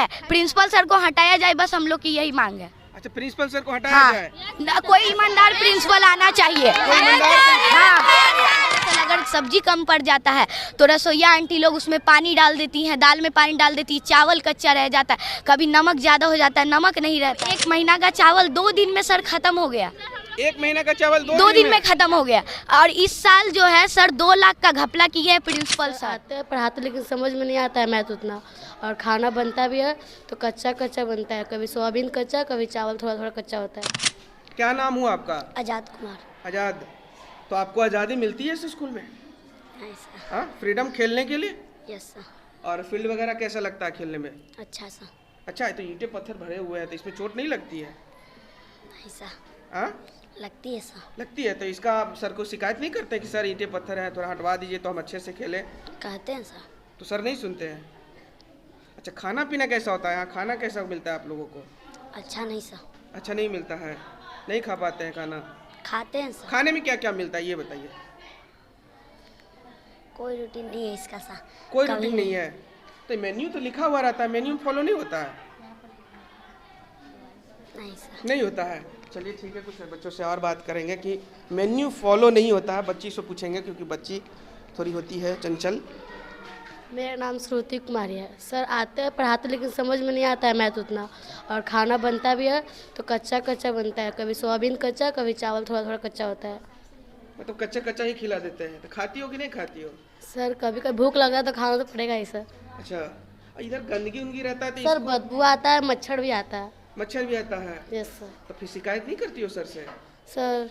है, principal sir को हटाया जाए, बस हम लोग की यही मांग है। अच्छा, प्रिंसिपल सर को हटाया जाए। कोई ईमानदार प्रिंसिपल आना चाहिए। अगर सब्जी कम पड़ जाता है तो रसोईया आंटी लोग उसमें पानी डाल देती हैं, दाल में पानी डाल देती है, चावल कच्चा रह जाता है, कभी नमक ज़्यादा हो जाता है, नमक नहीं रहता। 1 महीना का चावल 2 दिन में सर खत्म हो गया। 1 महीना का चावल 2 दिन में खत्म हो गया। और इस साल जो है सर 2 लाख का घपला किए हैं प्रिंसिपल सर। आते हैं पढ़ाते, लेकिन समझ में नहीं आता है मैथ उतना। और खाना बनता भी है तो कच्चा कच्चा बनता है, कभी सोयाबीन कच्चा, कभी चावल थोड़ा थोड़ा कच्चा होता है। क्या नाम हुआ आपका? आज़ाद कुमार। आज़ाद। तो आपको आज़ादी मिलती है इस स्कूल में? हाँ, फ्रीडम खेलने के लिए? Yes sir. और फील्ड वगैरह कैसा लगता है खेलने में? अच्छा सर। अच्छा है। तो ईंटें पत्थर भरे हुए हैं तो इसमें चोट नहीं लगती है? नहीं सर। हाँ, लगती है सर। लगती है। तो इसका आप सर को शिकायत नहीं करते कि सर ईंटें पत्थर हैं, थोड़ा हटवा दीजिए तो हम अच्छे से खेलें? कहते हैं सर। तो सर नहीं सुनते हैं? अच्छा, खाना पीना कैसा होता है यहाँ? खाना कैसा मिलता है आप लोगों को? अच्छा नहीं सर। अच्छा नहीं मिलता है, नहीं खा पाते हैं खाना? खाते हैं सर। खाने में क्या क्या मिलता है ये बताइए। कोई रूटीन नहीं है इसका सर। कोई रूटीन नहीं है? तो मेन्यू तो लिखा हुआ रहता है, मेन्यू फॉलो नहीं होता है? नहीं सर। नहीं होता है। चलिए ठीक है, कुछ बच्चों से और बात करेंगे कि मेन्यू फॉलो नहीं होता है। बच्ची से पूछेंगे क्योंकि बच्ची थोड़ी होती है चंचल। मेरा नाम श्रुति कुमारी है सर। आते हैं पढ़ाते, लेकिन समझ में नहीं आता है मैथ उतना। और खाना बनता भी है तो कच्चा कच्चा बनता है, कभी सोयाबीन कच्चा, कभी चावल थोड़ा थोड़ा कच्चा होता है। मतलब कच्चा कच्चा ही खिला देते हैं। तो खाती हो कि नहीं खाती हो? सर कभी कभी भूख लगा तो खाना तो पड़ेगा ही सर। अच्छा, इधर गंदगी उंदगी रहता है तो सर बदबू आता है, मच्छर भी आता है। मच्छर भी आता है? Yes sir. तो फिर शिकायत नहीं करती हो सर से? सर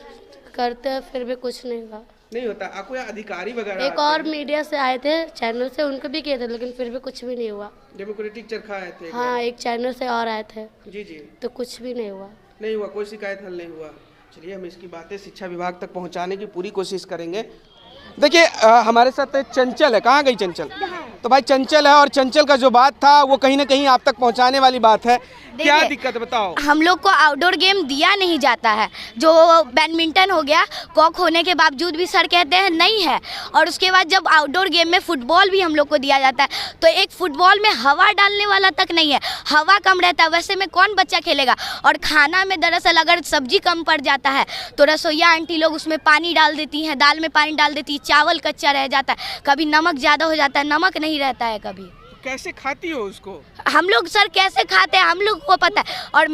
करते हैं फिर भी कुछ नहीं हुआ। नहीं होता? आपको यहाँ अधिकारी वगैरह एक और मीडिया से आए थे, चैनल से, उनको भी किए थे, लेकिन फिर भी कुछ भी नहीं हुआ। डेमोक्रेटिक चरखा आए थे? हाँ, एक चैनल से और आए थे। जी जी। तो कुछ भी नहीं हुआ। नहीं हुआ, कोई शिकायत हल नहीं हुआ। चलिए, हम इसकी बातें शिक्षा विभाग तक पहुंचाने की पूरी कोशिश करेंगे। देखिए, हमारे साथ चंचल है। कहाँ गई चंचल? तो भाई चंचल है, और चंचल का जो बात था वो कहीं ना कहीं आप तक पहुंचाने वाली बात है। क्या दिक्कत बताओ? हम लोग को आउटडोर गेम दिया नहीं जाता है। जो बैडमिंटन हो गया, कॉक होने के बावजूद भी सर कहते हैं नहीं है। और उसके बाद जब आउटडोर गेम में फुटबॉल भी हम लोग को दिया जाता है तो एक फुटबॉल में हवा डालने वाला तक नहीं है, हवा कम रहता है, वैसे में कौन बच्चा खेलेगा। और खाना में दरअसल अगर सब्जी कम पड़ जाता है तो रसोईया आंटी लोग उसमें पानी डाल देती हैं, दाल में पानी डाल देती है, चावल कच्चा रह जाता है, कभी नमक ज़्यादा हो जाता है, नमक नहीं रहता है कभी। कैसे खाती हो उसको? हम लोग सर कैसे खाते हैं हम लोग को पता है। और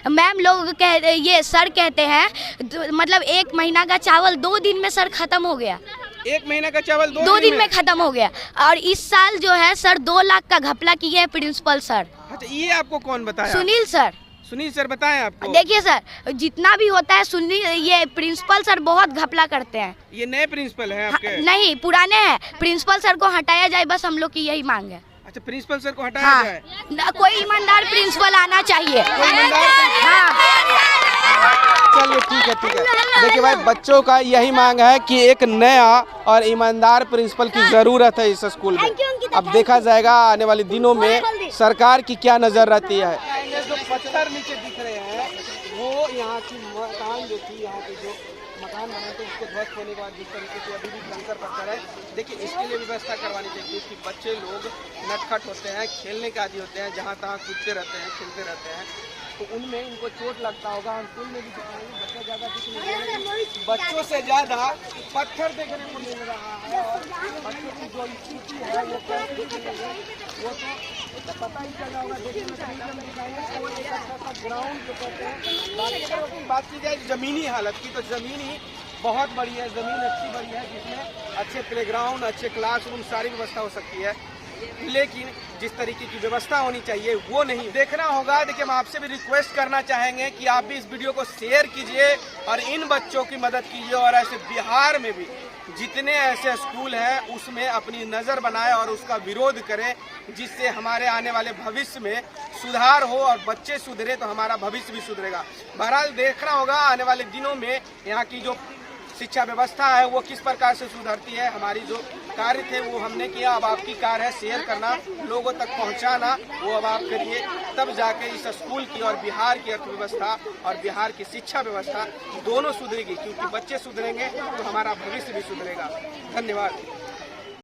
मैम लोग ये सर कहते हैं मतलब 1 महीना का चावल 2 दिन में सर खत्म हो गया। 1 महीना का चावल 2 दिन में खत्म हो गया। और इस साल जो है सर 2 लाख का घपला किए हैं प्रिंसिपल सर। अच्छा, ये आपको कौन बताया? सुनील सर। सुनील सर बताएं आपको? देखिए सर, जितना भी होता है सुनील, ये प्रिंसिपल सर बहुत घपला करते हैं। ये नए प्रिंसिपल हैं आपके? नहीं, पुराने हैं। प्रिंसिपल सर को हटाया जाए, बस हम लोग की यही मांग है। अच्छा, प्रिंसिपल सर को हटाया जाए। कोई ईमानदार प्रिंसिपल आना चाहिए। चलिए ठीक है, ठीक है। देखिए भाई, बच्चों का यही मांग है कि एक नया और ईमानदार प्रिंसिपल की ज़रूरत है इस स्कूल में। अब देखा जाएगा आने वाले दिनों में सरकार की क्या नज़र रहती है। जो पत्थर नीचे दिख रहे हैं वो यहाँ की मकान जो थी, यहाँ की जो मकान बना थे उसको ध्वस्त होने के बाद जिस तरीके से अभी भी कंकर पत्थर है, देखिए इसके लिए व्यवस्था करवानी चाहिए कि बच्चे लोग नटखट होते हैं, खेलने के आदी होते हैं, जहाँ तहाँ कूदते रहते हैं, खेलते रहते हैं, तो उनमें इनको चोट लगता होगा। हम स्कूल में भी दिखाएंगे, बच्चा ज़्यादा दिख नहीं रहा है, बच्चों से ज़्यादा पत्थर देखने को मिल रहा है। और बच्चों की जो स्थिति है वो वो तो पता ही चल रहा होगा। देखने में ग्राउंड जो कहते हैं, बात की जाए ज़मीनी हालत की तो ज़मीन ही बहुत बड़ी है, ज़मीन अच्छी बड़ी है जिसमें अच्छे प्लेग्राउंड, अच्छे क्लासरूम, सारी व्यवस्था हो सकती है, लेकिन जिस तरीके की व्यवस्था होनी चाहिए वो नहीं देखना होगा। देखिए, हम आपसे भी रिक्वेस्ट करना चाहेंगे कि आप भी इस वीडियो को शेयर कीजिए और इन बच्चों की मदद कीजिए, और ऐसे बिहार में भी जितने ऐसे स्कूल हैं उसमें अपनी नज़र बनाए और उसका विरोध करें, जिससे हमारे आने वाले भविष्य में सुधार हो और बच्चे सुधरे तो हमारा भविष्य भी सुधरेगा। बहरहाल देखना होगा आने वाले दिनों में यहाँ की जो शिक्षा व्यवस्था है वो किस प्रकार से सुधरती है। हमारी जो कार्य थे वो हमने किया, अब आपकी कार्य है शेयर करना, लोगों तक पहुंचाना, वो अब आप करिए, तब जाके इस स्कूल की और बिहार की अर्थव्यवस्था और बिहार की शिक्षा व्यवस्था दोनों सुधरेगी, क्योंकि बच्चे सुधरेंगे तो हमारा भविष्य भी सुधरेगा। धन्यवाद।